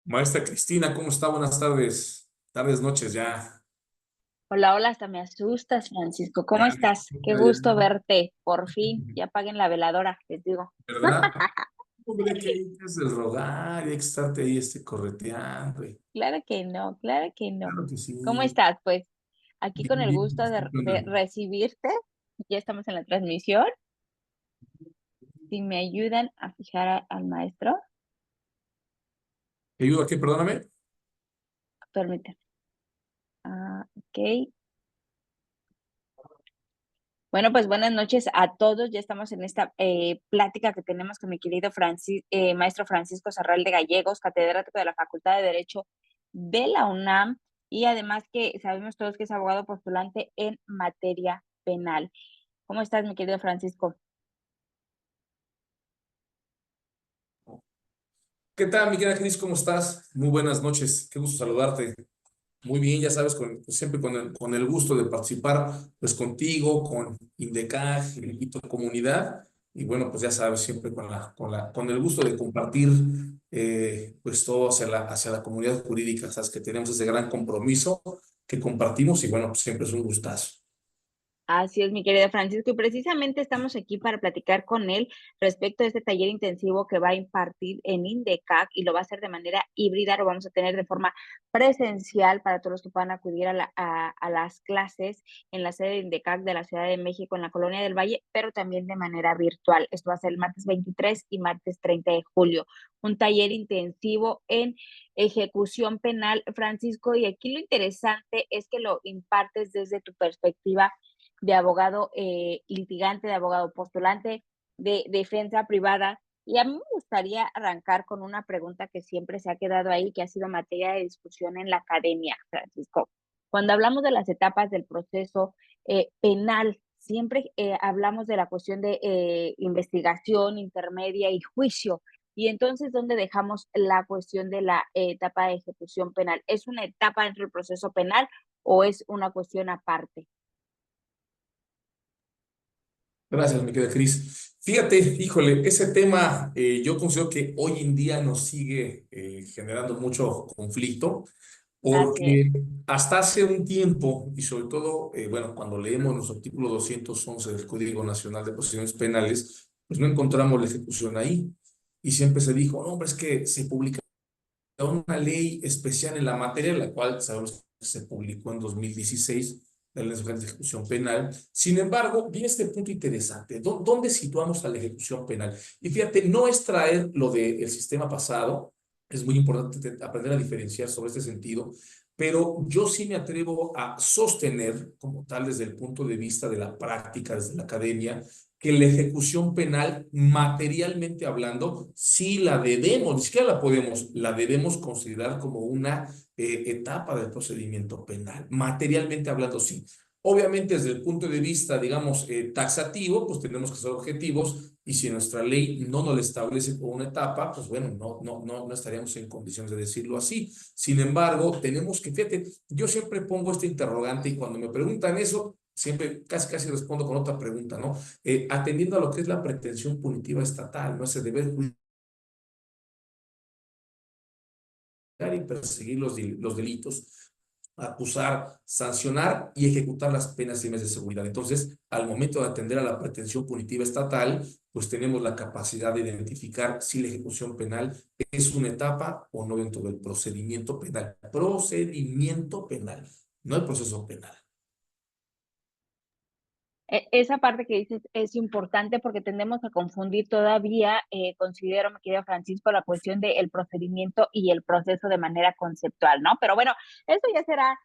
Maestra Cristina, ¿cómo está? Buenas tardes. Tardes, noches ya. Hola, hola, hasta me asustas, Francisco. ¿Cómo Ya, estás? Qué gusto verte. Por fin, ya apaguen la veladora, les digo. ¿verdad? Hombre, que hay que hacer rogar, hay que estarte ahí correteando. Claro que no, claro que no. Claro que ¿Cómo sí. estás? Pues aquí con Bien, el bien, gusto de disfrutando. recibirte. Ya estamos en la transmisión. Si me ayudan a fijar al maestro, ¿Te ayudo aquí? Perdóname. permíteme. Ok. Bueno, pues buenas noches a todos. Ya estamos en esta plática que tenemos con mi querido maestro Francisco Sarral de Gallegos, catedrático de la Facultad de Derecho de la UNAM, y además que sabemos todos que es abogado postulante en materia penal. ¿Cómo estás, mi querido Francisco? ¿Qué tal, mi querida Cris? ¿Cómo estás? Muy buenas noches. Qué gusto saludarte. Muy bien, ya sabes, siempre con el gusto de participar, pues contigo, con INDECAG, el equipo de comunidad, y bueno, pues ya sabes, siempre con el gusto de compartir, pues todo hacia la comunidad jurídica, sabes que tenemos ese gran compromiso que compartimos, y bueno, pues siempre es un gustazo. Así es, mi querido Francisco, y precisamente estamos aquí para platicar con él respecto a este taller intensivo que va a impartir en INDECAC y lo va a hacer de manera híbrida, lo vamos a tener de forma presencial para todos los que puedan acudir a las clases en la sede de INDECAC de la Ciudad de México, en la Colonia del Valle, pero también de manera virtual. Esto va a ser el martes 23 y martes 30 de julio. Un taller intensivo en ejecución penal, Francisco, y aquí lo interesante es que lo impartes desde tu perspectiva de abogado litigante, de abogado postulante, de defensa privada. Y a mí me gustaría arrancar con una pregunta que siempre se ha quedado ahí, que ha sido materia de discusión en la academia, Francisco. Cuando hablamos de las etapas del proceso penal, siempre hablamos de la cuestión de investigación, intermedia y juicio. Y entonces, ¿dónde dejamos la cuestión de la etapa de ejecución penal? ¿Es una etapa dentro del proceso penal o es una cuestión aparte? Gracias, mi querida Cris. Fíjate, híjole, ese tema yo considero que hoy en día nos sigue generando mucho conflicto. Así es. Porque hasta hace un tiempo, y sobre todo, bueno, cuando leemos nuestro artículo 211 del Código Nacional de Procedimientos Penales, pues no encontramos la ejecución ahí. Y siempre se dijo, no, hombre, es que se publica una ley especial en la materia, la cual sabemos que se publicó en 2016, la Ley Nacional de Ejecución Penal. Sin embargo, viene este punto interesante. ¿Dónde situamos a la ejecución penal? Y fíjate, no es traer lo del sistema pasado, es muy importante aprender a diferenciar sobre este sentido, pero yo sí me atrevo a sostener, como tal, desde el punto de vista de la práctica, desde la academia, que la ejecución penal, materialmente hablando, sí la debemos, ni siquiera la debemos considerar como una etapa del procedimiento penal. Materialmente hablando, sí. Obviamente, desde el punto de vista, digamos, taxativo, pues tenemos que ser objetivos y si nuestra ley no nos lo establece como una etapa, pues bueno, no estaríamos en condiciones de decirlo así. Sin embargo, tenemos que, fíjate, yo siempre pongo este interrogante y cuando me preguntan eso, siempre casi respondo con otra pregunta, ¿no? Atendiendo a lo que es la pretensión punitiva estatal, ¿no? Ese deber judicial y perseguir los delitos, acusar, sancionar y ejecutar las penas y medidas de seguridad. Entonces, al momento de atender a la pretensión punitiva estatal, pues tenemos la capacidad de identificar si la ejecución penal es una etapa o no dentro del procedimiento penal. Procedimiento penal, no el proceso penal. Esa parte que dices es importante porque tendemos a confundir todavía, considero, mi querido Francisco, la cuestión del procedimiento y el proceso de manera conceptual, ¿no? Pero bueno, eso ya será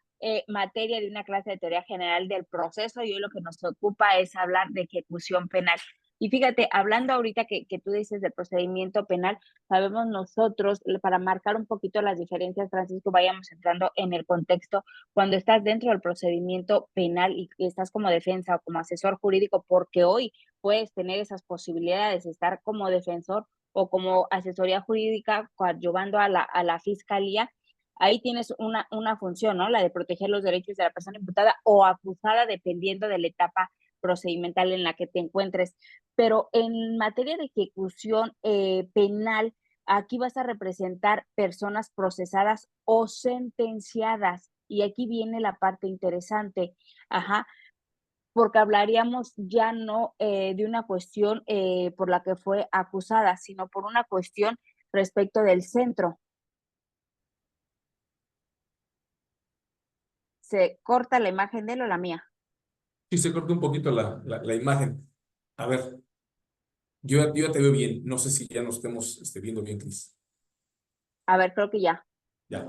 materia de una clase de teoría general del proceso y hoy lo que nos ocupa es hablar de ejecución penal. Y fíjate, hablando ahorita que tú dices del procedimiento penal, sabemos nosotros, para marcar un poquito las diferencias, Francisco, vayamos entrando en el contexto cuando estás dentro del procedimiento penal y estás como defensa o como asesor jurídico, porque hoy puedes tener esas posibilidades de estar como defensor o como asesoría jurídica coadyuvando a la fiscalía. Ahí tienes una función, ¿no? La de proteger los derechos de la persona imputada o acusada, dependiendo de la etapa procedimental en la que te encuentres. Pero en materia de ejecución penal, Aquí vas a representar personas procesadas o sentenciadas. Y aquí viene la parte interesante. Ajá, porque hablaríamos ya no de una cuestión por la que fue acusada, sino por una cuestión respecto del centro. ¿Se corta la imagen de él o la mía? Sí, se cortó un poquito la imagen. A ver, yo ya te veo bien. No sé si ya nos estemos viendo bien, Cris. A ver, creo que ya. Ya,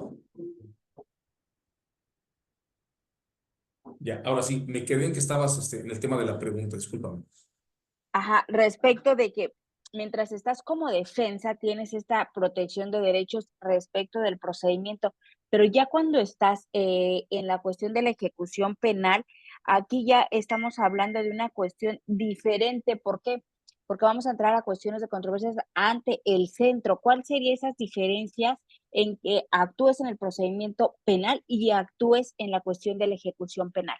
ya. Ahora sí, me quedé en que estabas en el tema de la pregunta, discúlpame. Ajá, respecto de que mientras estás como defensa, tienes esta protección de derechos respecto del procedimiento, pero ya cuando estás en la cuestión de la ejecución penal, aquí ya estamos hablando de una cuestión diferente. ¿Por qué? Porque vamos a entrar a cuestiones de controversias ante el centro. ¿Cuál serían esas diferencias en que actúes en el procedimiento penal y actúes en la cuestión de la ejecución penal?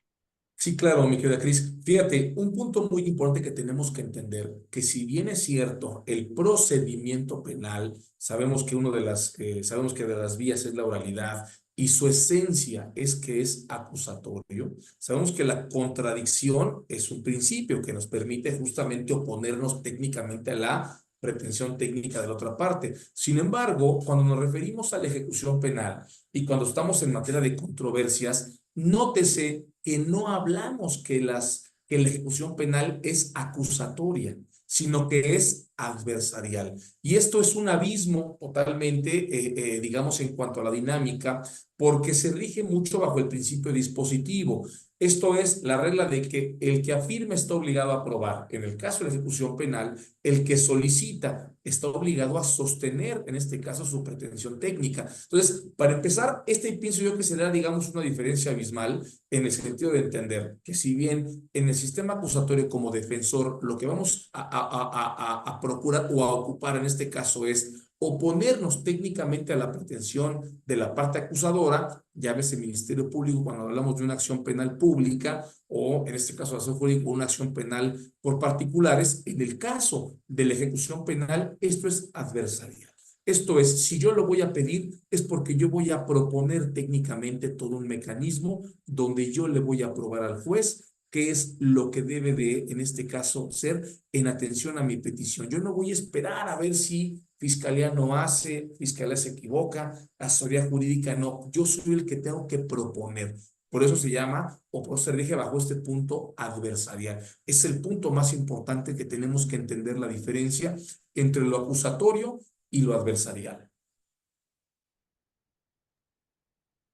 Sí, claro, mi querida Cris. Fíjate, un punto muy importante que tenemos que entender, que si bien es cierto, el procedimiento penal, sabemos que de las vías es la oralidad y su esencia es que es acusatorio. Sabemos que la contradicción es un principio que nos permite justamente oponernos técnicamente a la pretensión técnica de la otra parte. Sin embargo, cuando nos referimos a la ejecución penal y cuando estamos en materia de controversias, nótese que no hablamos que la ejecución penal es acusatoria, sino que es adversarial. Y esto es un abismo totalmente, digamos, en cuanto a la dinámica, porque se rige mucho bajo el principio dispositivo. Esto es la regla de que el que afirma está obligado a probar. En el caso de la ejecución penal, el que solicita está obligado a sostener, en este caso, su pretensión técnica. Entonces, para empezar, pienso yo que será, digamos, una diferencia abismal en el sentido de entender que si bien en el sistema acusatorio como defensor, lo que vamos a procurar o a ocupar en este caso es oponernos técnicamente a la pretensión de la parte acusadora, llámese Ministerio Público cuando hablamos de una acción penal pública o en este caso, acción jurídica, una acción penal por particulares. En el caso de la ejecución penal, esto es adversarial. Esto es, si yo lo voy a pedir, es porque yo voy a proponer técnicamente todo un mecanismo donde yo le voy a probar al juez qué es lo que debe de, en este caso, ser en atención a mi petición. Yo no voy a esperar a ver si Fiscalía no hace, Fiscalía se equivoca, asesoría jurídica no. Yo soy el que tengo que proponer. Por eso se llama, o por eso se rige bajo este punto adversarial. Es el punto más importante que tenemos que entender la diferencia entre lo acusatorio y lo adversarial.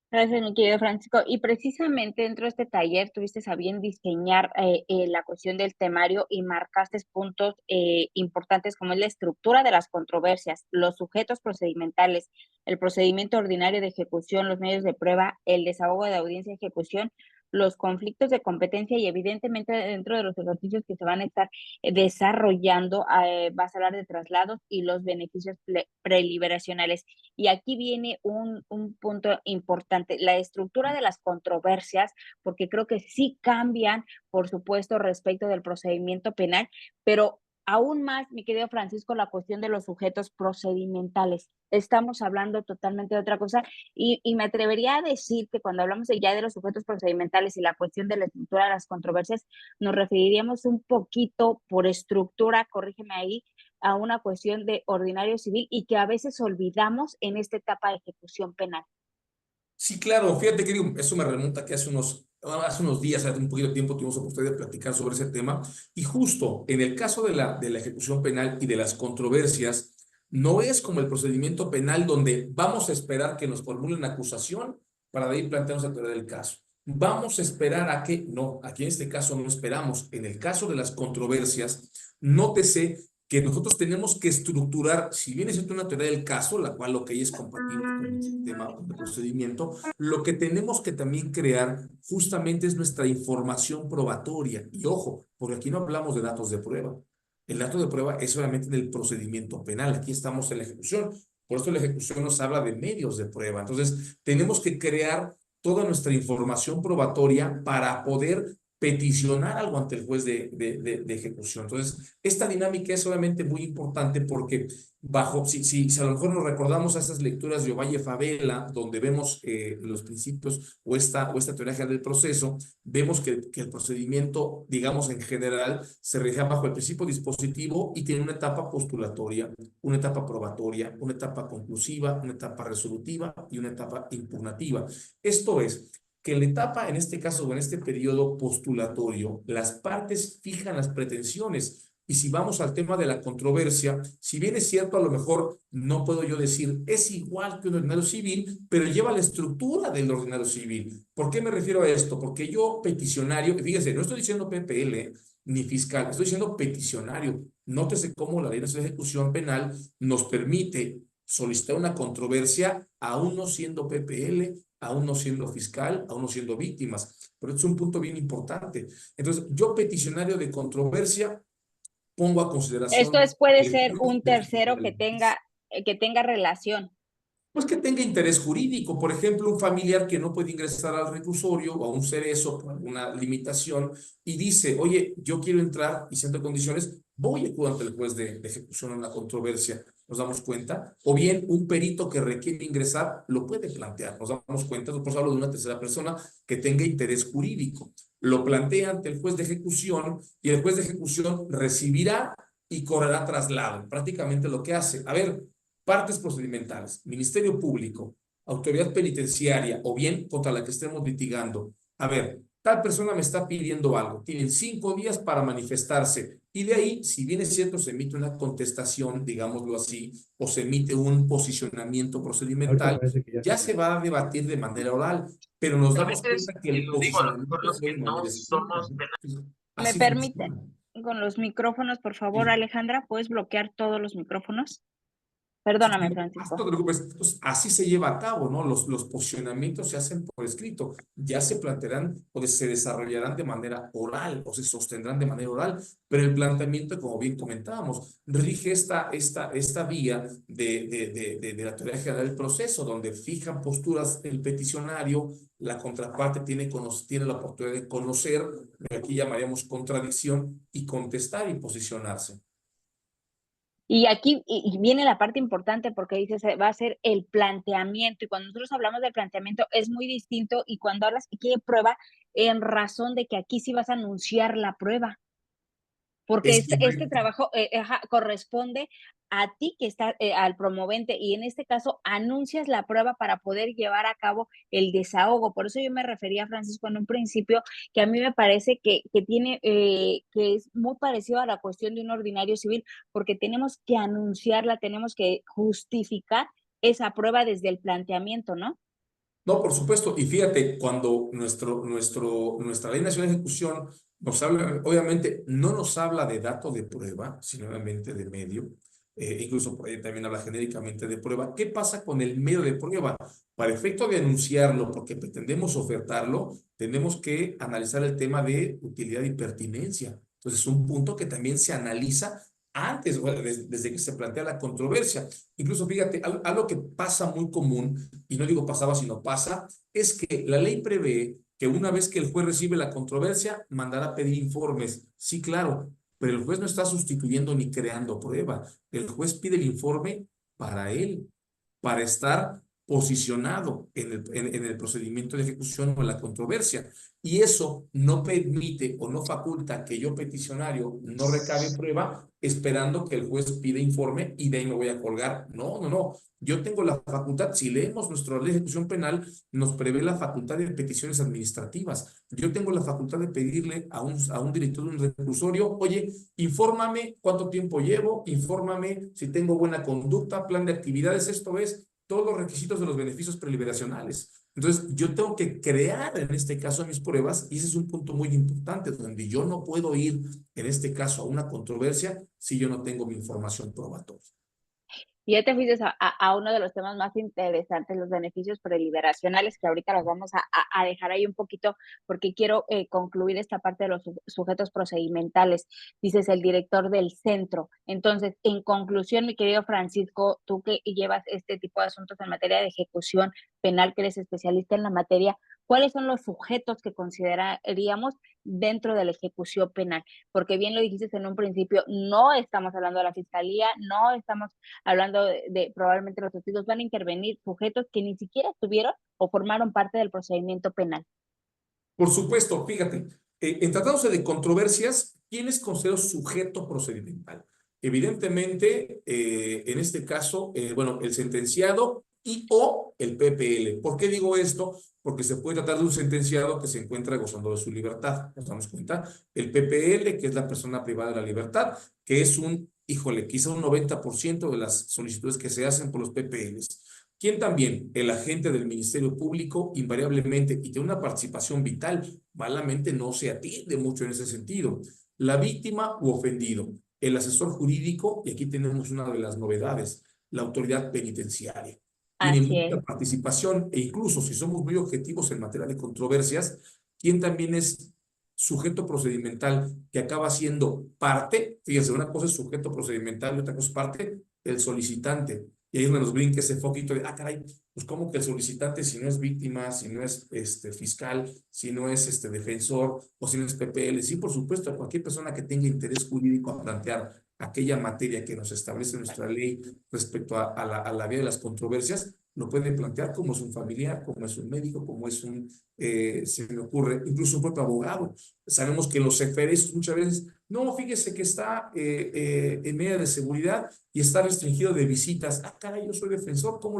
Gracias, mi querido Francisco. Y precisamente dentro de este taller tuviste a bien diseñar la cuestión del temario y marcaste puntos importantes como es la estructura de las controversias, los sujetos procedimentales, el procedimiento ordinario de ejecución, los medios de prueba, el desahogo de audiencia de ejecución, los conflictos de competencia y evidentemente dentro de los ejercicios que se van a estar desarrollando, vas a hablar de traslados y los beneficios preliberacionales. Y aquí viene un punto importante, la estructura de las controversias, porque creo que sí cambian, por supuesto, respecto del procedimiento penal, pero aún más, mi querido Francisco, la cuestión de los sujetos procedimentales. Estamos hablando totalmente de otra cosa y me atrevería a decir que cuando hablamos ya de los sujetos procedimentales y la cuestión de la estructura de las controversias, nos referiríamos un poquito por estructura, corrígeme ahí, a una cuestión de ordinario civil y que a veces olvidamos en esta etapa de ejecución penal. Sí, claro, fíjate que eso me remonta que hace unos días, hace un poquito de tiempo, tuvimos oportunidad de platicar sobre ese tema. Y justo en el caso de la ejecución penal y de las controversias, no es como el procedimiento penal donde vamos a esperar que nos formulen acusación para de ahí plantearnos la teoría del caso. Vamos a esperar a que, no, aquí en este caso no esperamos. En el caso de las controversias, nótese que nosotros tenemos que estructurar, si bien es una teoría del caso, la cual lo que es compatible con el sistema de procedimiento, lo que tenemos que también crear justamente es nuestra información probatoria. Y ojo, porque aquí no hablamos de datos de prueba. El dato de prueba es solamente en el procedimiento penal. Aquí estamos en la ejecución. Por eso la ejecución nos habla de medios de prueba. Entonces, tenemos que crear toda nuestra información probatoria para poder peticionar algo ante el juez de ejecución. Entonces, esta dinámica es obviamente muy importante porque si a lo mejor nos recordamos a esas lecturas de Ovalle Favela, donde vemos los principios o esta teoría general del proceso, vemos que el procedimiento, digamos en general, se rige bajo el principio dispositivo y tiene una etapa postulatoria, una etapa probatoria, una etapa conclusiva, una etapa resolutiva y una etapa impugnativa. Esto es, que en la etapa, en este caso o en este periodo postulatorio, las partes fijan las pretensiones. Y si vamos al tema de la controversia, si bien es cierto, a lo mejor no puedo yo decir es igual que un ordinario civil, pero lleva la estructura del ordinario civil. ¿Por qué me refiero a esto? Porque yo, peticionario, fíjese, no estoy diciendo PPL ni fiscal, estoy diciendo peticionario. Nótese cómo la Ley Nacional de Ejecución Penal nos permite solicitar una controversia aún no siendo PPL, aún no siendo fiscal, aún no siendo víctimas. Pero es un punto bien importante. Entonces, yo peticionario de controversia pongo a Esto consideración es, puede el ser juez un de tercero justicia. que tenga relación. Pues que tenga interés jurídico, por ejemplo, un familiar que no puede ingresar al reclusorio o a un cerezo por alguna limitación y dice, oye, yo quiero entrar y siento condiciones, voy a acudir ante el juez de ejecución en la controversia, nos damos cuenta, o bien un perito que requiere ingresar lo puede plantear, nos damos cuenta, por eso hablo de una tercera persona que tenga interés jurídico, lo plantea ante el juez de ejecución y el juez de ejecución recibirá y correrá traslado, prácticamente lo que hace. A ver, partes procedimentales, Ministerio Público, autoridad penitenciaria o bien contra la que estemos litigando. A ver, tal persona me está pidiendo algo, tienen 5 días para manifestarse y de ahí, si bien es cierto, se emite una contestación, digámoslo así, o se emite un posicionamiento Ahorita procedimental, parece que ya se ya se conectó. va a debatir de manera oral, pero nos A damos veces, cuenta que y el lo digo a lo mejor posicionamiento los fue que de no manera escrita. somos penalistas. ¿Me Así permite? funciona. Con los micrófonos, por favor, Sí. Alejandra, ¿puedes bloquear todos los micrófonos? Sí, Perdóname, no te Francisco. preocupes. Entonces, así se lleva a cabo, ¿no? Los posicionamientos se hacen por escrito, ya se plantearán o se desarrollarán de manera oral o se sostendrán de manera oral, pero el planteamiento, como bien comentábamos, rige esta vía de la teoría general del proceso, donde fijan posturas el peticionario, la contraparte tiene la oportunidad de conocer, lo que aquí llamaríamos contradicción, y contestar y posicionarse. Y aquí viene la parte importante porque dices, va a ser el planteamiento. Y cuando nosotros hablamos del planteamiento es muy distinto. Y cuando hablas y quiere prueba, en razón de que aquí sí vas a anunciar la prueba. Porque Es este correcto. trabajo corresponde a ti que está al promovente y en este caso anuncias la prueba para poder llevar a cabo el desahogo. Por eso yo me refería, Francisco, en un principio, que a mí me parece que tiene, que es muy parecido a la cuestión de un ordinario civil, porque tenemos que anunciarla, tenemos que justificar esa prueba desde el planteamiento, ¿no? No, por supuesto. Y fíjate, cuando nuestra Ley Nacional de Ejecución nos habla, obviamente no nos habla de dato de prueba, sino obviamente de medio, incluso por ahí también habla genéricamente de prueba. ¿Qué pasa con el medio de prueba? Para efecto de anunciarlo, porque pretendemos ofertarlo, tenemos que analizar el tema de utilidad y pertinencia. Entonces, es un punto que también se analiza antes, bueno, desde que se plantea la controversia. Incluso, fíjate, algo que pasa muy común y no digo pasaba, sino pasa, es que la ley prevé que una vez que el juez recibe la controversia, mandará a pedir informes. Sí, claro, pero el juez no está sustituyendo ni creando prueba. El juez pide el informe para él, para estar posicionado en el procedimiento de ejecución o en la controversia. Y eso no permite o no faculta que yo, peticionario, no recabe prueba esperando que el juez pida informe y de ahí me voy a colgar. No, no, no. Yo tengo la facultad, si leemos nuestra ley de ejecución penal, nos prevé la facultad de peticiones administrativas. Yo tengo la facultad de pedirle a un director de un reclusorio, oye, infórmame cuánto tiempo llevo, infórmame si tengo buena conducta, plan de actividades, esto es, todos los requisitos de los beneficios preliberacionales. Entonces, yo tengo que crear en este caso mis pruebas y ese es un punto muy importante donde yo no puedo ir en este caso a una controversia si yo no tengo mi información probatoria. Y ya te fuiste a uno de los temas más interesantes, los beneficios preliberacionales, que ahorita los vamos a dejar ahí un poquito porque quiero concluir esta parte de los sujetos procedimentales. Dices el director del centro. Entonces, en conclusión, mi querido Francisco, tú que llevas este tipo de asuntos en materia de ejecución penal, que eres especialista en la materia, ¿cuáles son los sujetos que consideraríamos dentro de la ejecución penal? Porque bien lo dijiste en un principio, no estamos hablando de la fiscalía, no estamos hablando probablemente los testigos van a intervenir sujetos que ni siquiera estuvieron o formaron parte del procedimiento penal. Por supuesto, fíjate, en tratándose de controversias, ¿quién es considerado sujeto procedimental? Evidentemente, en este caso, bueno, el sentenciado y o el PPL. ¿Por qué digo esto? Porque se puede tratar de un sentenciado que se encuentra gozando de su libertad. ¿Nos damos cuenta? El PPL, que es la persona privada de la libertad, que es híjole, quizá un 90% de las solicitudes que se hacen por los PPLs. ¿Quién también? El agente del Ministerio Público, invariablemente, y tiene una participación vital, malamente no se atiende mucho en ese sentido. La víctima u ofendido, el asesor jurídico, y aquí tenemos una de las novedades, la autoridad penitenciaria. Tiene Así es. mucha participación e incluso si somos muy objetivos en materia de controversias, ¿quién también es sujeto procedimental que acaba siendo parte? Fíjense, una cosa es sujeto procedimental y otra cosa es parte, el solicitante. Y ahí es donde nos brinca ese foquito de, caray, pues como que el solicitante, si no es víctima, si no es fiscal, si no es defensor o si no es PPL, sí, por supuesto, a cualquier persona que tenga interés jurídico a plantear aquella materia que nos establece nuestra ley respecto a la vía de las controversias, lo puede plantear como es un familiar, como es un médico, como es se me ocurre, incluso un propio abogado. Sabemos que los CFRs muchas veces, no, fíjese que está en medida de seguridad y está restringido de visitas. Caray, yo soy defensor, cómo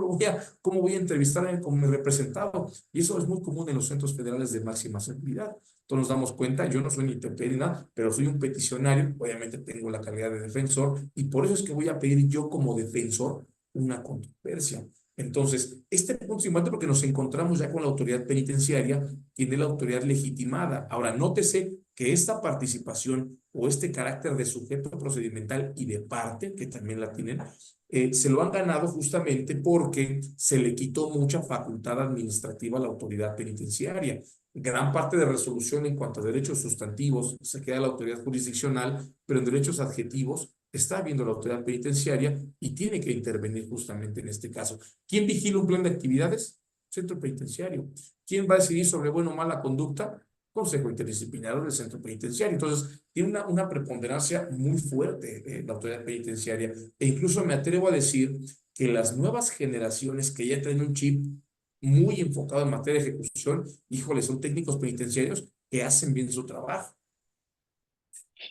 voy a entrevistarme con mi representado? Y eso es muy común en los centros federales de máxima seguridad. Entonces nos damos cuenta, yo no soy ni PP ni nada, pero soy un peticionario, obviamente tengo la calidad de defensor y por eso es que voy a pedir yo como defensor una controversia. Entonces, este punto es importante porque nos encontramos ya con la autoridad penitenciaria, tiene la autoridad legitimada. Ahora, nótese que esta participación o este carácter de sujeto procedimental y de parte, que también la tienen, se lo han ganado justamente porque se le quitó mucha facultad administrativa a la autoridad penitenciaria. Gran parte de resolución en cuanto a derechos sustantivos se queda la autoridad jurisdiccional, pero en derechos adjetivos está viendo la autoridad penitenciaria y tiene que intervenir justamente en este caso. ¿Quién vigila un plan de actividades? Centro penitenciario. ¿Quién va a decidir sobre buena o mala conducta? Consejo Interdisciplinario del Centro Penitenciario. Entonces, tiene una preponderancia muy fuerte la autoridad penitenciaria. E incluso me atrevo a decir que las nuevas generaciones que ya tienen un chip muy enfocado en materia de ejecución, híjole, son técnicos penitenciarios que hacen bien su trabajo.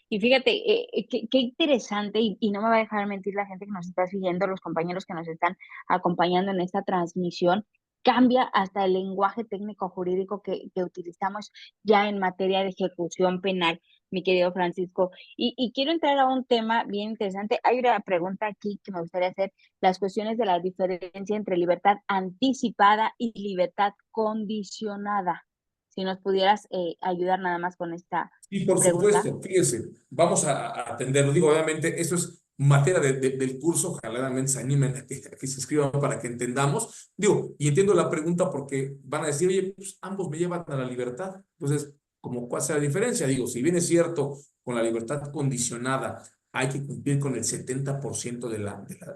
Y fíjate, qué interesante, y no me va a dejar mentir la gente que nos está siguiendo, los compañeros que nos están acompañando en esta transmisión, cambia hasta el lenguaje técnico jurídico que utilizamos ya en materia de ejecución penal, mi querido Francisco. Y quiero entrar a un tema bien interesante. Hay una pregunta aquí que me gustaría hacer, las cuestiones de la diferencia entre libertad anticipada y libertad condicionada. Si nos pudieras ayudar nada más con esta Y por pregunta. supuesto, fíjense, vamos a atenderlo. Digo, obviamente, eso es materia del curso. Ojalá realmente se animen a que se inscriban para que entendamos. Digo, y entiendo la pregunta porque van a decir, oye, pues ambos me llevan a la libertad. Entonces, ¿cuál es la diferencia? Digo, si bien es cierto, con la libertad condicionada hay que cumplir con el 70%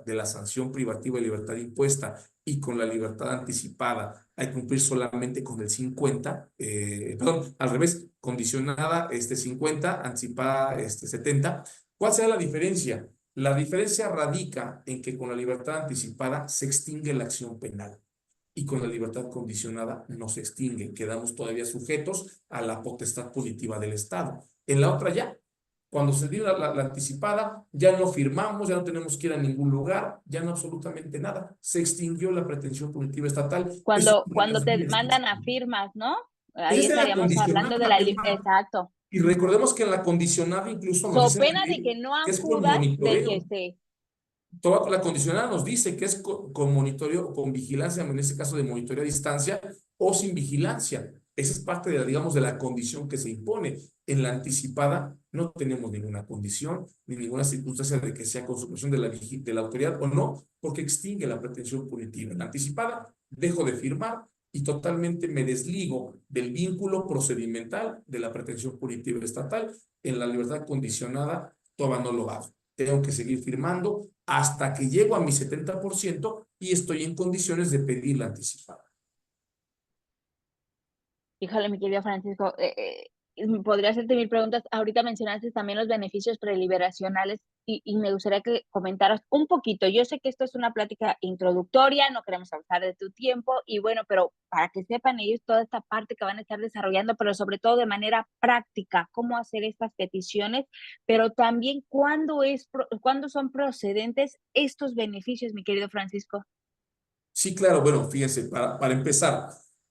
de la sanción privativa de libertad impuesta y con la libertad anticipada hay que cumplir solamente con el 50, perdón, al revés, condicionada 50, anticipada 70. ¿Cuál será la diferencia? La diferencia radica en que con la libertad anticipada se extingue la acción penal y con la libertad condicionada no se extingue. Quedamos todavía sujetos a la potestad punitiva del Estado. En la otra ya, cuando se dio la anticipada, ya no firmamos, ya no tenemos que ir a ningún lugar, ya no absolutamente nada. Se extinguió la pretensión punitiva estatal. Eso Cuando es muy te mandan distinto. a firmas, ¿no? Ahí Es de la estaríamos hablando de condicionada. la exacto. Y recordemos que en la condicionada incluso nos So dice la pena de que ley no que es con acudas, de que monitoreo. se Toda la condicionada nos dice que es con monitoreo o con vigilancia, en este caso de monitoreo a distancia o sin vigilancia. Esa es parte de, digamos, de la condición que se impone. En la anticipada no tenemos ninguna condición ni ninguna circunstancia de que sea consumación de la autoridad o no, porque extingue la pretensión punitiva. En la anticipada dejo de firmar y totalmente me desligo del vínculo procedimental de la pretensión punitiva estatal. En la libertad condicionada todavía no lo hago. Tengo que seguir firmando hasta que llego a mi 70% y estoy en condiciones de pedir la anticipada. Híjole, mi querido Francisco, podría hacerte mil preguntas. Ahorita mencionaste también los beneficios preliberacionales y me gustaría que comentaras un poquito. Yo sé que esto es una plática introductoria, no queremos abusar de tu tiempo y bueno, pero para que sepan ellos toda esta parte que van a estar desarrollando, pero sobre todo de manera práctica, cómo hacer estas peticiones, pero también cuándo son procedentes estos beneficios, mi querido Francisco. Sí, claro, bueno, fíjense, para empezar,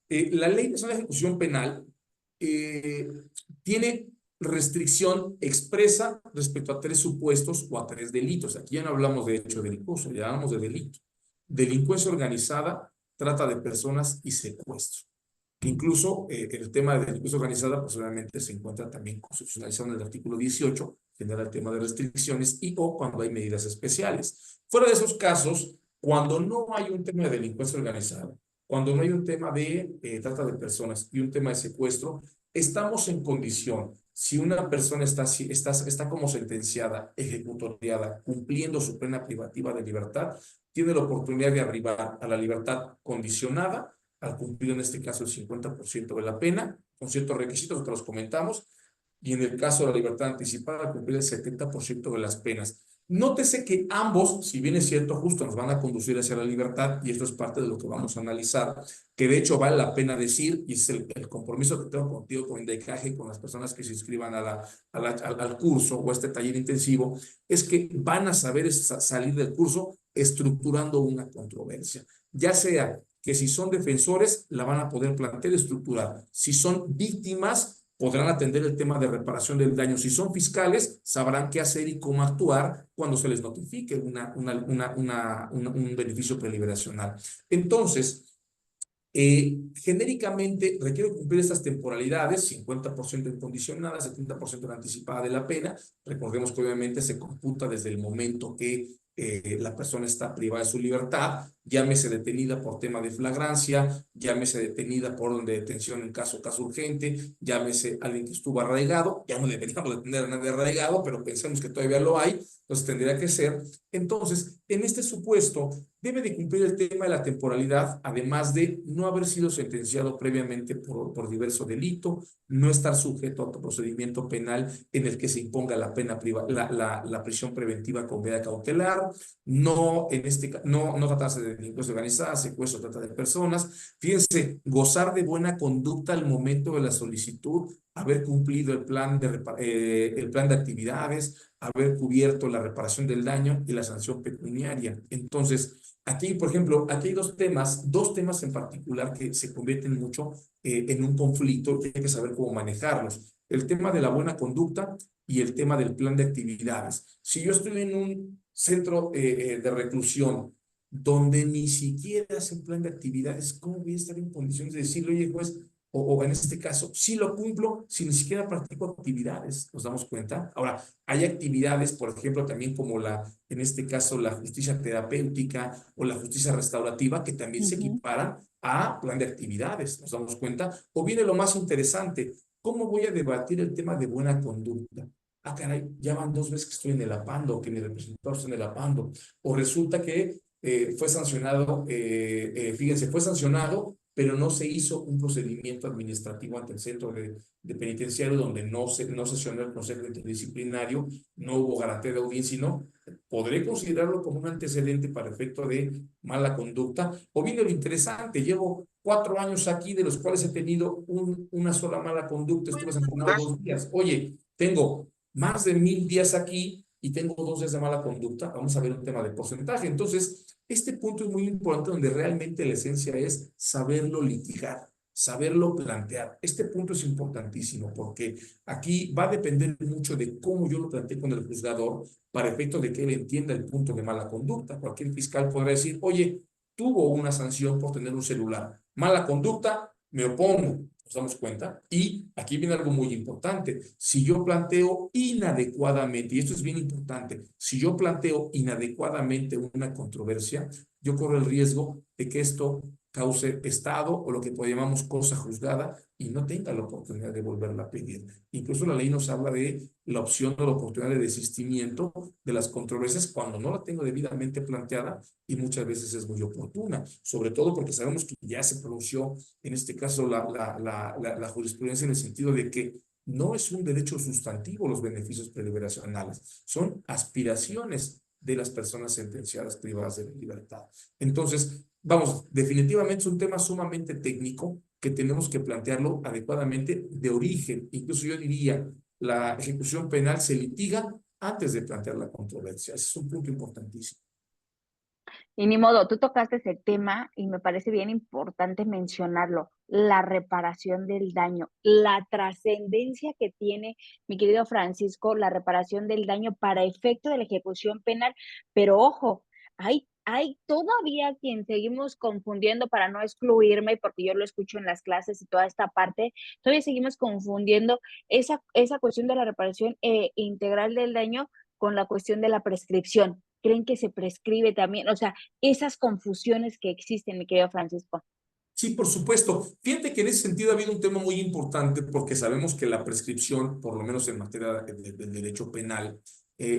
la Ley Nacional de Ejecución Penal eh, tiene restricción expresa respecto a tres supuestos o a tres delitos. Aquí ya no hablamos de hecho delictuoso, ya hablamos de delito. Delincuencia organizada, trata de personas y secuestro. Que incluso el tema de delincuencia organizada, pues obviamente se encuentra también constitucionalizado en el artículo 18, genera el tema de restricciones y o cuando hay medidas especiales. Fuera de esos casos, cuando no hay un tema de delincuencia organizada, cuando no hay un tema de trata de personas y un tema de secuestro, estamos en condición, si una persona está como sentenciada, ejecutoriada, cumpliendo su pena privativa de libertad, tiene la oportunidad de arribar a la libertad condicionada al cumplir en este caso el 50% de la pena, con ciertos requisitos que los comentamos, y en el caso de la libertad anticipada, al cumplir el 70% de las penas. Nótese que ambos, si bien es cierto, justo nos van a conducir hacia la libertad, y esto es parte de lo que vamos a analizar, que de hecho vale la pena decir, y es el compromiso que tengo contigo, con Indecaje, con las personas que se inscriban al curso o a este taller intensivo, es que van a saber salir del curso estructurando una controversia, ya sea que si son defensores, la van a poder plantear y estructurar. Si son víctimas, podrán atender el tema de reparación del daño. Si son fiscales, sabrán qué hacer y cómo actuar cuando se les notifique un beneficio preliberacional. Entonces, genéricamente requiere cumplir estas temporalidades, 50% incondicionada, 70% en anticipada de la pena. Recordemos que obviamente se computa desde el momento que la persona está privada de su libertad, llámese detenida por tema de flagrancia, llámese detenida por orden de detención en caso urgente, llámese alguien que estuvo arraigado, ya no deberíamos de tener a nadie arraigado, pero pensemos que todavía lo hay, entonces tendría que ser. Entonces, en este supuesto, debe de cumplir el tema de la temporalidad, además de no haber sido sentenciado previamente por diverso delito, no estar sujeto a otro procedimiento penal en el que se imponga la pena la prisión preventiva con medida cautelar, no tratarse de delincuencia organizada, secuestro, trata de personas. Fíjense, gozar de buena conducta al momento de la solicitud, haber cumplido el plan de actividades, haber cubierto la reparación del daño y la sanción pecuniaria. Entonces, aquí, por ejemplo, aquí hay dos temas en particular que se convierten mucho en un conflicto y hay que saber cómo manejarlos. El tema de la buena conducta y el tema del plan de actividades. Si yo estoy en un centro de reclusión donde ni siquiera hacen plan de actividades, ¿cómo voy a estar en condiciones de decirle, oye, juez, o en este caso, sí lo cumplo si ni siquiera practico actividades? ¿Nos damos cuenta? Ahora, hay actividades, por ejemplo, también como en este caso, la justicia terapéutica o la justicia restaurativa, que también se equiparan a plan de actividades. ¿Nos damos cuenta? O viene lo más interesante, ¿cómo voy a debatir el tema de buena conducta? Ah, caray, ya van 2 veces que estoy en el APANDO, que mi representante está en el APANDO. O resulta que fue sancionado, fíjense, fue sancionado, pero no se hizo un procedimiento administrativo ante el centro de penitenciario donde no sesionó el consejo interdisciplinario, no hubo garantía de audiencia, sino podré considerarlo como un antecedente para efecto de mala conducta. O viene lo interesante, llevo 4 años aquí, de los cuales he tenido una sola mala conducta, estuve sancionado 2 días. Oye, tengo más de 1000 días aquí y tengo 2 días de mala conducta. Vamos a ver un tema de porcentaje. Entonces, este punto es muy importante donde realmente la esencia es saberlo litigar, saberlo plantear. Este punto es importantísimo porque aquí va a depender mucho de cómo yo lo plantee con el juzgador para efecto de que él entienda el punto de mala conducta. Cualquier fiscal podrá decir, oye, tuvo una sanción por tener un celular. Mala conducta, me opongo. ¿Nos damos cuenta? Y aquí viene algo muy importante. Si yo planteo inadecuadamente, y esto es bien importante, si yo planteo inadecuadamente una controversia, yo corro el riesgo de que esto cause estado o lo que llamamos cosa juzgada y no tenga la oportunidad de volverla a pedir. Incluso la ley nos habla de la opción o la oportunidad de desistimiento de las controversias cuando no la tengo debidamente planteada y muchas veces es muy oportuna, sobre todo porque sabemos que ya se pronunció en este caso la jurisprudencia en el sentido de que no es un derecho sustantivo los beneficios preliberacionales, son aspiraciones de las personas sentenciadas privadas de la libertad. Entonces, vamos, definitivamente es un tema sumamente técnico que tenemos que plantearlo adecuadamente de origen. Incluso yo diría, la ejecución penal se litiga antes de plantear la controversia. Ese es un punto importantísimo. Y ni modo, tú tocaste ese tema y me parece bien importante mencionarlo, la reparación del daño, la trascendencia que tiene, mi querido Francisco, la reparación del daño para efecto de la ejecución penal, pero ojo, hay todavía quien seguimos confundiendo para no excluirme, porque yo lo escucho en las clases y toda esta parte, todavía seguimos confundiendo esa cuestión de la reparación integral del daño con la cuestión de la prescripción. Creen que se prescribe también, o sea, esas confusiones que existen, mi querido Francisco. Sí, por supuesto. Fíjate que en ese sentido ha habido un tema muy importante porque sabemos que la prescripción, por lo menos en materia del derecho penal,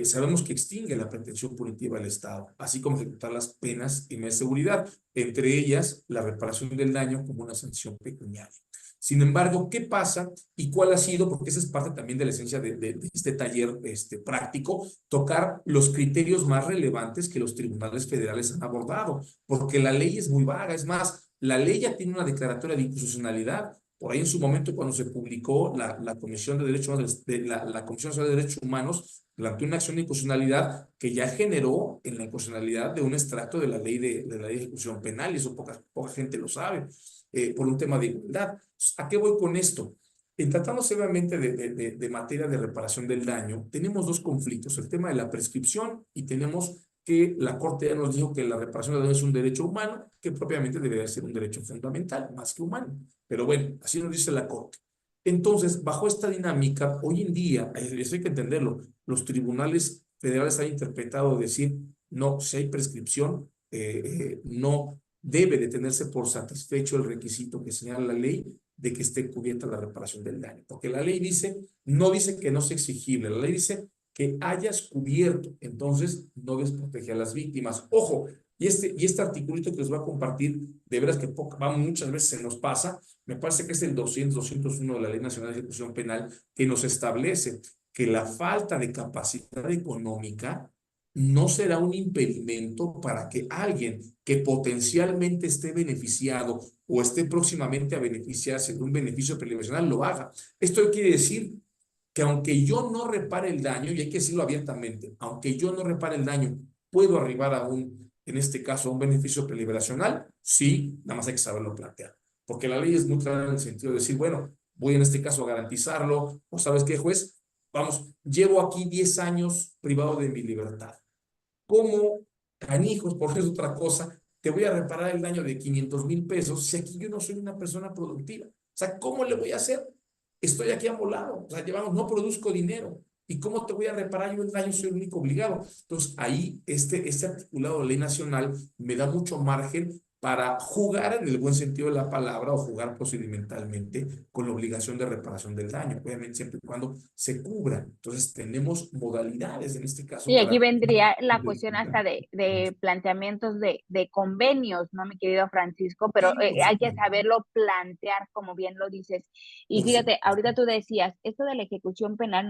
sabemos que extingue la pretensión punitiva del Estado, así como ejecutar las penas y de seguridad, entre ellas la reparación del daño como una sanción pecuniaria. Sin embargo, ¿qué pasa y cuál ha sido? Porque esa es parte también de la esencia de este taller práctico, tocar los criterios más relevantes que los tribunales federales han abordado, porque la ley es muy vaga, es más, la ley ya tiene una declaratoria de inconstitucionalidad. Por ahí en su momento, cuando se publicó la Comisión de Derechos Humanos, la Comisión Nacional de Derechos Humanos planteó una acción de inconstitucionalidad que ya generó en la inconstitucionalidad de un extracto de la ley de la ley de ejecución penal, y eso poca gente lo sabe, por un tema de igualdad. ¿A qué voy con esto? En tratando severamente de materia de reparación del daño, tenemos dos conflictos, el tema de la prescripción y tenemos que la Corte ya nos dijo que la reparación del daño es un derecho humano, que propiamente debería ser un derecho fundamental, más que humano. Pero bueno, así nos dice la Corte. Entonces, bajo esta dinámica, hoy en día, eso hay que entenderlo, los tribunales federales han interpretado decir, no, si hay prescripción, no debe de tenerse por satisfecho el requisito que señala la ley de que esté cubierta la reparación del daño. Porque la ley dice, no dice que no sea exigible, la ley dice que hayas cubierto, entonces no desprotege a las víctimas. Ojo, y este articulito que les voy a compartir, de veras que muchas veces se nos pasa, me parece que es el 201 de la Ley Nacional de Ejecución Penal, que nos establece que la falta de capacidad económica no será un impedimento para que alguien que potencialmente esté beneficiado o esté próximamente a beneficiarse de un beneficio previsional lo haga. Esto quiere decir que aunque yo no repare el daño, y hay que decirlo abiertamente, aunque yo no repare el daño, puedo arribar a en este caso, a un beneficio preliberacional, sí, nada más hay que saberlo plantear. Porque la ley es muy clara en el sentido de decir, bueno, voy en este caso a garantizarlo, o sabes qué, juez, vamos, llevo aquí 10 años privado de mi libertad. ¿Cómo, canijos, por eso es otra cosa, te voy a reparar el daño de 500,000 pesos si aquí yo no soy una persona productiva? O sea, ¿cómo le voy a hacer? Estoy aquí amolado, o sea, llevamos, no produzco dinero. ¿Y cómo te voy a reparar yo el daño? Soy el único obligado. Entonces, ahí este articulado de ley nacional me da mucho margen para jugar en el buen sentido de la palabra o jugar procedimentalmente con la obligación de reparación del daño, obviamente siempre y cuando se cubra. Entonces, tenemos modalidades en este caso Y aquí para vendría la cuestión hasta de planteamientos de convenios, ¿no, mi querido Francisco? Pero sí, por hay que supuesto. saberlo plantear, como bien lo dices. Y Por fíjate, supuesto. ahorita tú decías, esto de la ejecución penal,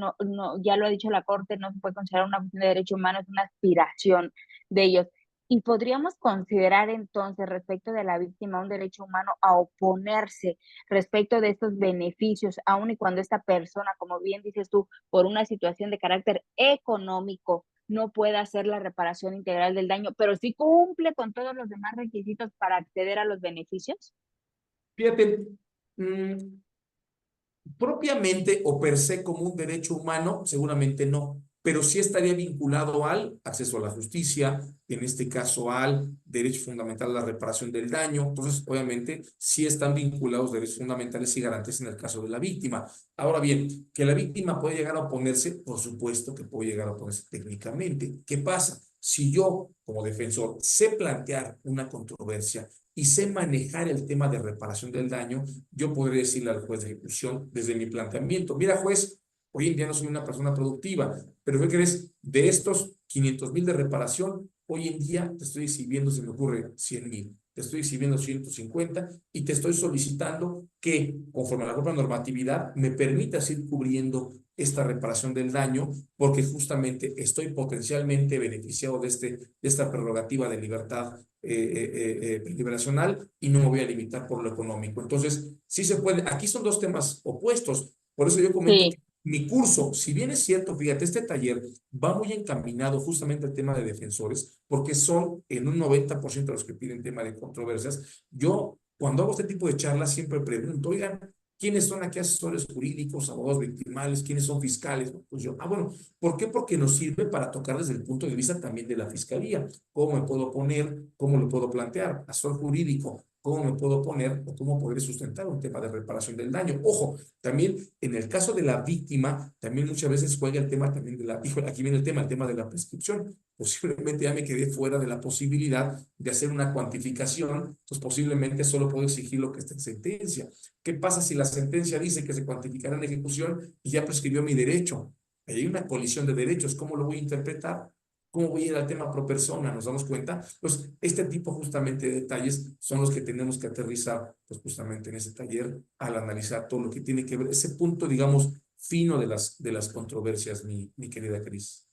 ya lo ha dicho la Corte, no se puede considerar una cuestión de derechos humanos, es una aspiración de ellos. Y podríamos considerar entonces respecto de la víctima un derecho humano a oponerse respecto de estos beneficios, aun y cuando esta persona, como bien dices tú, por una situación de carácter económico, no puede hacer la reparación integral del daño, pero sí cumple con todos los demás requisitos para acceder a los beneficios. Fíjate, propiamente o per se como un derecho humano, seguramente no, pero sí estaría vinculado al acceso a la justicia, en este caso al derecho fundamental a la reparación del daño. Entonces, obviamente, sí están vinculados derechos fundamentales y garantías en el caso de la víctima. Ahora bien, que la víctima puede llegar a oponerse, por supuesto que puede llegar a oponerse técnicamente. ¿Qué pasa? Si yo, como defensor, sé plantear una controversia y sé manejar el tema de reparación del daño, yo podré decirle al juez de ejecución desde mi planteamiento, mira juez, hoy en día no soy una persona productiva, pero ¿qué crees? De estos 500,000 de reparación, hoy en día te estoy exhibiendo, se me ocurre, 100,000, te estoy exhibiendo 150 y te estoy solicitando que, conforme a la propia normatividad, me permitas ir cubriendo esta reparación del daño, porque justamente estoy potencialmente beneficiado de esta prerrogativa de libertad liberacional y no me voy a limitar por lo económico. Entonces, sí se puede. Aquí son dos temas opuestos. Por eso yo comento Sí. que mi curso, si bien es cierto, fíjate, este taller va muy encaminado justamente al tema de defensores, porque son en un 90% de los que piden tema de controversias. Yo, cuando hago este tipo de charlas, siempre pregunto, oigan, ¿quiénes son aquí asesores jurídicos, abogados victimales? ¿Quiénes son fiscales? Pues yo, bueno, ¿por qué? Porque nos sirve para tocar desde el punto de vista también de la fiscalía. ¿Cómo me puedo poner? ¿Cómo lo puedo plantear? Asesor jurídico, ¿cómo me puedo poner o cómo podré sustentar un tema de reparación del daño? Ojo, también en el caso de la víctima, también muchas veces juega el tema también de la, híjole, aquí viene el tema de la prescripción. Posiblemente ya me quedé fuera de la posibilidad de hacer una cuantificación, pues posiblemente solo puedo exigir lo que está en sentencia. ¿Qué pasa si la sentencia dice que se cuantificará en ejecución y ya prescribió mi derecho? Ahí hay una colisión de derechos. ¿Cómo lo voy a interpretar? ¿Cómo voy a ir al tema pro persona? ¿Nos damos cuenta? Pues este tipo justamente de detalles son los que tenemos que aterrizar pues justamente en ese taller al analizar todo lo que tiene que ver, ese punto, digamos, fino de las controversias, mi querida Cris.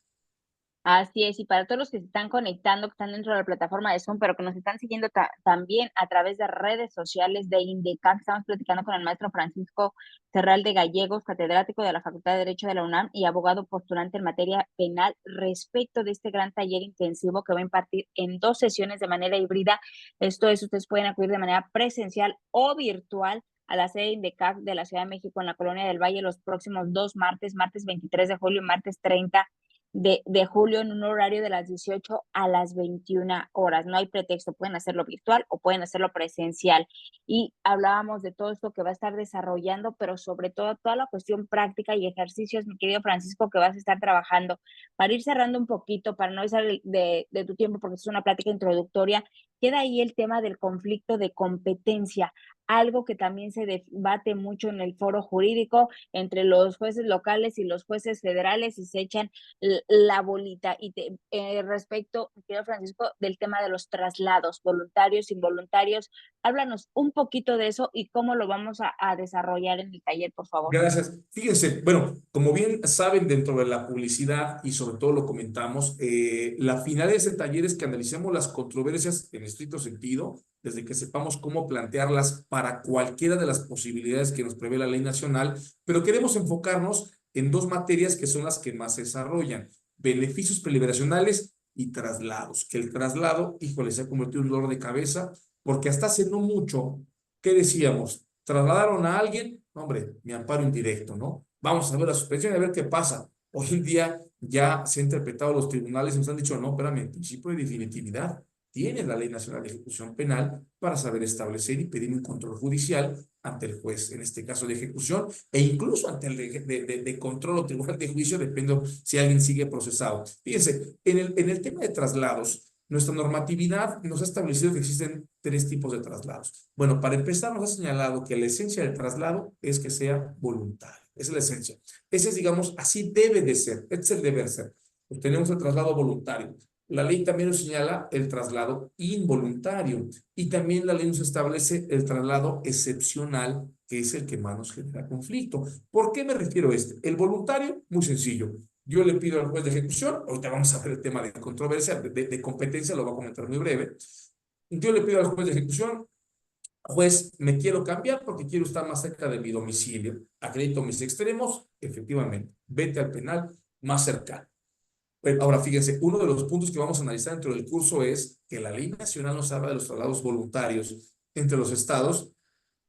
Así es, y para todos los que se están conectando, que están dentro de la plataforma de Zoom, pero que nos están siguiendo también a través de redes sociales de INDECAC, estamos platicando con el maestro Francisco Terral de Gallegos, catedrático de la Facultad de Derecho de la UNAM y abogado postulante en materia penal, respecto de este gran taller intensivo que va a impartir en 2 sesiones de manera híbrida. Esto es, ustedes pueden acudir de manera presencial o virtual a la sede INDECAC de la Ciudad de México en la Colonia del Valle los próximos 2 martes, martes 23 de julio y martes 30 de julio en un horario de las 18 a las 21 horas. No hay pretexto, pueden hacerlo virtual o pueden hacerlo presencial. Y hablábamos de todo esto que va a estar desarrollando, pero sobre todo toda la cuestión práctica y ejercicios, mi querido Francisco, que vas a estar trabajando. Para ir cerrando un poquito, para no salir de tu tiempo, porque es una plática introductoria, queda ahí el tema del conflicto de competencia, algo que también se debate mucho en el foro jurídico entre los jueces locales y los jueces federales y se echan la bolita. Y respecto, querido Francisco, del tema de los traslados voluntarios, involuntarios, háblanos un poquito de eso y cómo lo vamos a desarrollar en el taller, por favor. Gracias. Fíjense, bueno, como bien saben dentro de la publicidad y sobre todo lo comentamos, la finalidad de ese taller es que analicemos las controversias en estricto sentido, desde que sepamos cómo plantearlas para cualquiera de las posibilidades que nos prevé la ley nacional, pero queremos enfocarnos en dos materias que son las que más se desarrollan: beneficios preliberacionales y traslados, que el traslado, híjole, se ha convertido en un dolor de cabeza, porque hasta hace no mucho, ¿qué decíamos? Trasladaron a alguien, hombre, mi amparo indirecto, ¿no? Vamos a ver la suspensión y a ver qué pasa. Hoy en día ya se ha interpretado los tribunales y nos han dicho, no, espérame, en principio de definitividad, tiene la Ley Nacional de Ejecución Penal para saber establecer y pedir un control judicial ante el juez, en este caso de ejecución, e incluso ante el de control o tribunal de juicio, depende si alguien sigue procesado. Fíjense, en el tema de traslados, nuestra normatividad nos ha establecido que existen 3 tipos de traslados. Bueno, para empezar, nos ha señalado que la esencia del traslado es que sea voluntario. Esa es la esencia. Ese es, digamos, así debe de ser. Este es el deber ser. Pues tenemos el traslado voluntario. La ley también nos señala el traslado involuntario y también la ley nos establece el traslado excepcional, que es el que más nos genera conflicto. ¿Por qué me refiero a este? El voluntario, muy sencillo. Yo le pido al juez de ejecución, ahorita vamos a ver el tema de controversia, de competencia, lo voy a comentar muy breve. Yo le pido al juez de ejecución, juez, me quiero cambiar porque quiero estar más cerca de mi domicilio. Acredito mis extremos, efectivamente, vete al penal más cercano. Pero ahora fíjense, uno de los puntos que vamos a analizar dentro del curso es que la ley nacional nos habla de los traslados voluntarios entre los estados,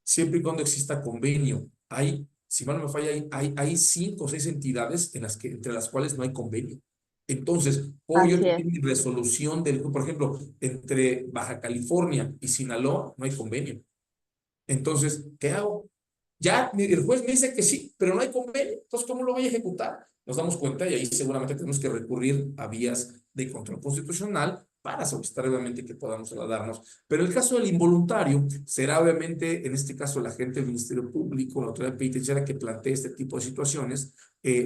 siempre y cuando exista convenio. Hay, si mal no me falla, hay 5 o 6 entidades entre las cuales no hay convenio. Entonces, puedo yo Así es. tener mi resolución por ejemplo, entre Baja California y Sinaloa no hay convenio. Entonces, ¿qué hago? Ya el juez me dice que sí, pero no hay convenio. Entonces, ¿cómo lo voy a ejecutar? Nos damos cuenta y ahí seguramente tenemos que recurrir a vías de control constitucional para solicitar obviamente que podamos trasladarnos. Pero el caso del involuntario será obviamente, en este caso, la gente del Ministerio Público, la autoridad penitenciaria que plantee este tipo de situaciones.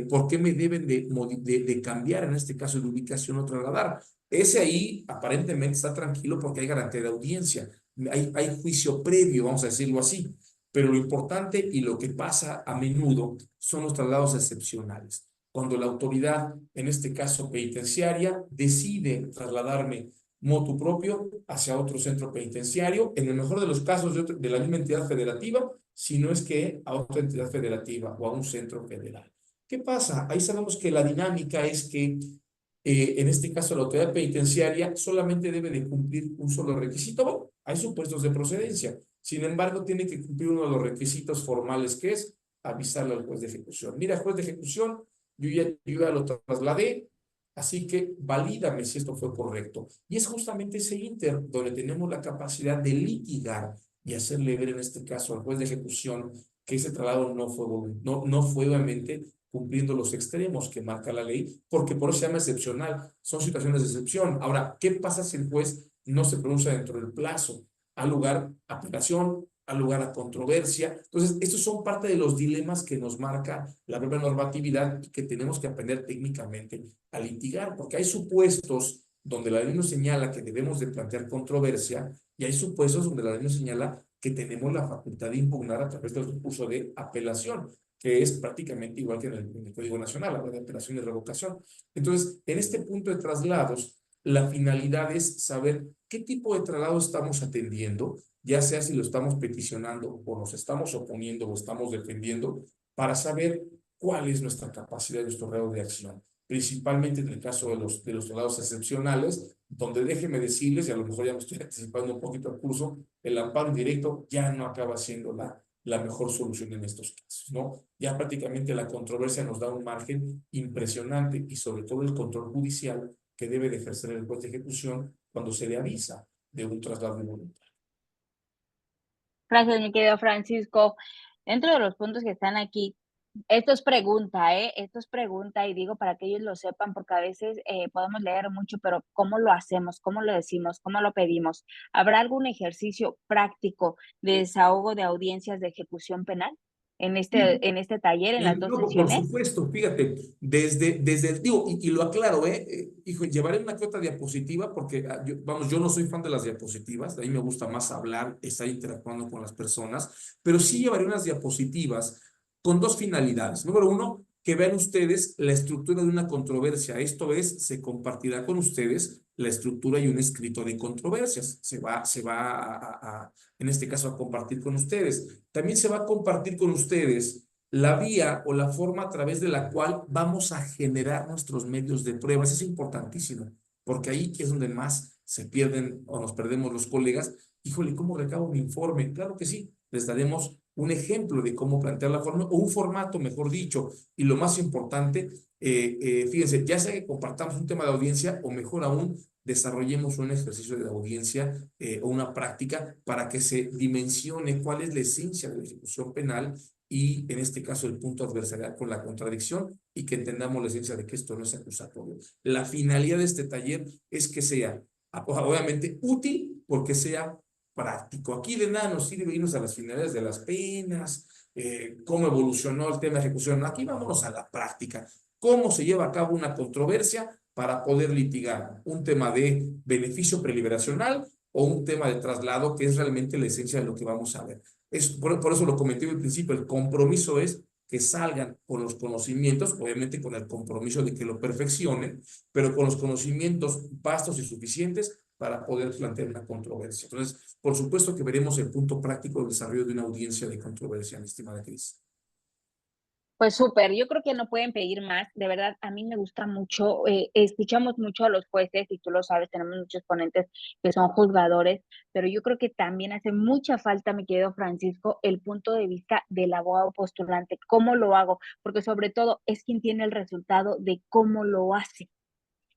¿Por qué me deben de cambiar, en este caso, de ubicación o trasladar? Ese ahí aparentemente está tranquilo porque hay garantía de audiencia, hay juicio previo, vamos a decirlo así. Pero lo importante y lo que pasa a menudo son los traslados excepcionales. Cuando la autoridad, en este caso penitenciaria, decide trasladarme motu propio hacia otro centro penitenciario, en el mejor de los casos de la misma entidad federativa, si no es que a otra entidad federativa o a un centro federal. ¿Qué pasa? Ahí sabemos que la dinámica es que en este caso la autoridad penitenciaria solamente debe de cumplir un solo requisito. Bueno, hay supuestos de procedencia. Sin embargo, tiene que cumplir uno de los requisitos formales, que es avisarle al juez de ejecución. Mira, juez de ejecución, yo ya lo trasladé, así que valídame si esto fue correcto. Y es justamente ese ínter donde tenemos la capacidad de litigar y hacerle ver en este caso al juez de ejecución que ese traslado no fue obviamente cumpliendo los extremos que marca la ley, porque por eso se llama excepcional, son situaciones de excepción. Ahora, ¿qué pasa si el juez no se pronuncia dentro del plazo? Al lugar a apelación, al lugar a controversia. Entonces, estos son parte de los dilemas que nos marca la propia normatividad y que tenemos que aprender técnicamente a litigar, porque hay supuestos donde la ley nos señala que debemos de plantear controversia y hay supuestos donde la ley nos señala que tenemos la facultad de impugnar a través del recurso de apelación, que es prácticamente igual que en el Código Nacional, habla de apelación y revocación. Entonces, en este punto de traslados, la finalidad es saber qué tipo de traslado estamos atendiendo, ya sea si lo estamos peticionando o nos estamos oponiendo o estamos defendiendo, para saber cuál es nuestra capacidad, nuestro grado de acción. Principalmente en el caso de los traslados excepcionales, donde déjenme decirles, y a lo mejor ya me estoy anticipando un poquito al curso, el amparo indirecto ya no acaba siendo la mejor solución en estos casos, ¿no? Ya prácticamente la controversia nos da un margen impresionante y sobre todo el control judicial que debe de ejercer el juez de ejecución cuando se le avisa de un traslado involuntario. Gracias, mi querido Francisco. Dentro de los puntos que están aquí, esto es pregunta, ¿eh? Esto es pregunta y digo para que ellos lo sepan, porque a veces podemos leer mucho, pero ¿cómo lo hacemos? ¿Cómo lo decimos? ¿Cómo lo pedimos? ¿Habrá algún ejercicio práctico de desahogo de audiencias de ejecución penal Sí, en este taller, en las dos no, por sesiones? supuesto, fíjate, digo, y lo aclaro, hijo, llevaré una que otra diapositiva porque, vamos, yo no soy fan de las diapositivas, a mí me gusta más hablar, estar interactuando con las personas, pero sí llevaré unas diapositivas con dos finalidades. Número uno, que vean ustedes la estructura de una controversia, esto es, se compartirá con ustedes la estructura y un escrito de controversias, se va en este caso, a compartir con ustedes. También se va a compartir con ustedes la vía o la forma a través de la cual vamos a generar nuestros medios de pruebas. Es importantísimo, porque ahí es donde más se pierden o nos perdemos los colegas. Híjole, ¿cómo recabo un informe? Claro que sí, les daremos un ejemplo de cómo plantear la forma o un formato, mejor dicho. Y lo más importante, fíjense, ya sea que compartamos un tema de audiencia o mejor aún, desarrollemos un ejercicio de audiencia o una práctica para que se dimensione cuál es la esencia de la ejecución penal y en este caso el punto adversarial con la contradicción y que entendamos la esencia de que esto no es acusatorio. La finalidad de este taller es que sea obviamente útil porque sea práctico. Aquí de nada nos sirve irnos a las finalidades de las penas, cómo evolucionó el tema de ejecución. Aquí vámonos a la práctica. ¿Cómo se lleva a cabo una controversia para poder litigar un tema de beneficio preliberacional o un tema de traslado, que es realmente la esencia de lo que vamos a ver? Por eso lo comenté al principio, el compromiso es que salgan con los conocimientos, obviamente con el compromiso de que lo perfeccionen, pero con los conocimientos vastos y suficientes para poder plantear una controversia. Entonces, por supuesto que veremos el punto práctico del desarrollo de una audiencia de controversia, mi estimada Cris. Pues súper, yo creo que no pueden pedir más. De verdad, a mí me gusta mucho, escuchamos mucho a los jueces y tú lo sabes, tenemos muchos ponentes que son juzgadores, pero yo creo que también hace mucha falta, mi querido Francisco, el punto de vista del abogado postulante, cómo lo hago, porque sobre todo es quien tiene el resultado de cómo lo hace.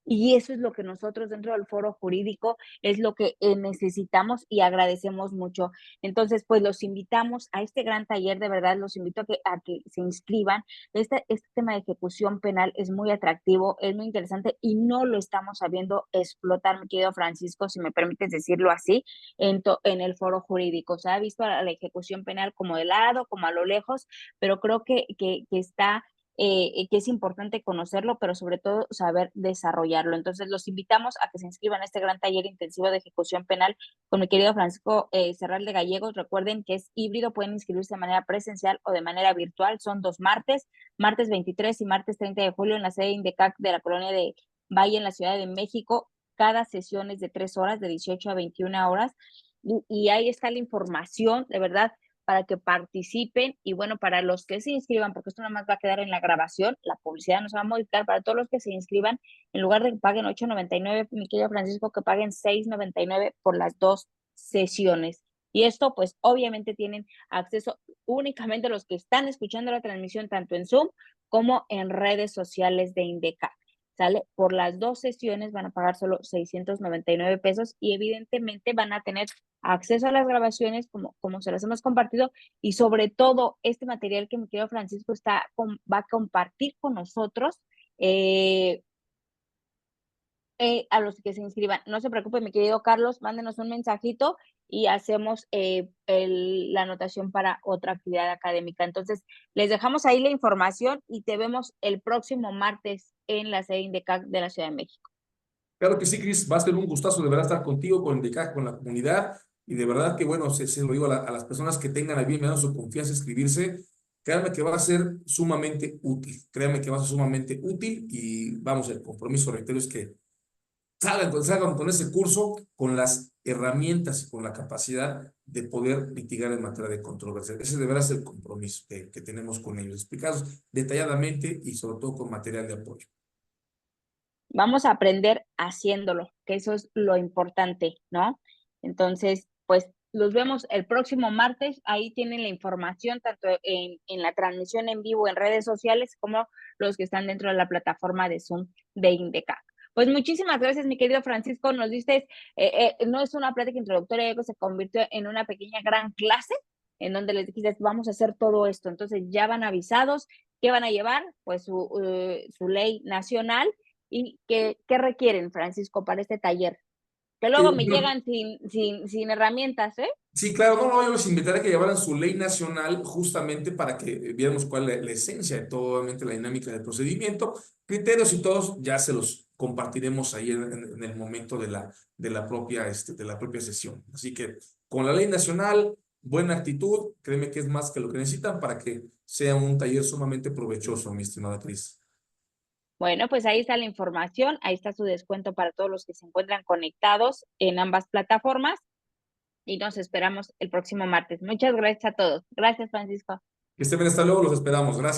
Y eso es lo que nosotros dentro del foro jurídico es lo que necesitamos y agradecemos mucho. Entonces, pues los invitamos a este gran taller, de verdad, los invito a que se inscriban. Este tema de ejecución penal es muy atractivo, es muy interesante y no lo estamos sabiendo explotar, mi querido Francisco, si me permites decirlo así, en el foro jurídico. Se ha visto a la ejecución penal como de lado, como a lo lejos, pero creo que está que es importante conocerlo, pero sobre todo saber desarrollarlo. Entonces, los invitamos a que se inscriban a este gran taller intensivo de ejecución penal con mi querido Francisco Serral de Gallegos. Recuerden que es híbrido, pueden inscribirse de manera presencial o de manera virtual. Son 2 martes, martes 23 y martes 30 de julio en la sede INDECAC de la colonia de Valle en la Ciudad de México. Cada sesión es de 3 horas, de 18 a 21 horas. Y ahí está la información, de verdad, para que participen y bueno, para los que se inscriban, porque esto nada más va a quedar en la grabación, la publicidad no se va a modificar, para todos los que se inscriban, en lugar de que paguen 8.99, mi querido Francisco, que paguen 6.99 por las 2 sesiones. Y esto, pues, obviamente tienen acceso únicamente los que están escuchando la transmisión, tanto en Zoom como en redes sociales de INDECAC. ¿Sale? Por las 2 sesiones van a pagar solo 699 pesos y evidentemente van a tener acceso a las grabaciones como se las hemos compartido y sobre todo este material que mi querido Francisco va a compartir con nosotros a los que se inscriban. No se preocupe, mi querido Carlos, mándenos un mensajito y hacemos la anotación para otra actividad académica. Entonces, les dejamos ahí la información y te vemos el próximo martes en la sede INDECAC de la Ciudad de México. Claro que sí, Cris, va a ser un gustazo de verdad estar contigo, con el DECAC, con la comunidad, y de verdad que, bueno, se lo digo a las personas que tengan a bien, me dan su confianza inscribirse, créanme que va a ser sumamente útil, créanme que va a ser sumamente útil, y vamos, el compromiso, reitero, es que salgan con ese curso, con las herramientas y con la capacidad de poder litigar en materia de controversia. Ese deberá ser el compromiso que tenemos con ellos, explicados detalladamente y sobre todo con material de apoyo. Vamos a aprender haciéndolo, que eso es lo importante, ¿no? Entonces, pues los vemos el próximo martes. Ahí tienen la información, tanto en la transmisión en vivo en redes sociales, como los que están dentro de la plataforma de Zoom de INDECAC. Pues muchísimas gracias, mi querido Francisco. Nos diste, no es una plática introductoria, se convirtió en una pequeña gran clase en donde les dijiste, vamos a hacer todo esto. Entonces ya van avisados. ¿Qué van a llevar? Pues su ley nacional. ¿Y qué requieren, Francisco, para este taller? Que luego me Bueno, llegan sin herramientas, ¿eh? sí, claro, no, yo les invitaré a que llevaran su ley nacional justamente para que viéramos cuál es la esencia de toda la dinámica del procedimiento. Criterios y todos ya se los compartiremos ahí en el momento de la propia sesión. Así que con la ley nacional, buena actitud, créeme que es más que lo que necesitan para que sea un taller sumamente provechoso, mi estimada Cris. Bueno, pues ahí está la información, ahí está su descuento para todos los que se encuentran conectados en ambas plataformas y nos esperamos el próximo martes. Muchas gracias a todos. Gracias, Francisco. Que estén bien, hasta luego, los esperamos. Gracias.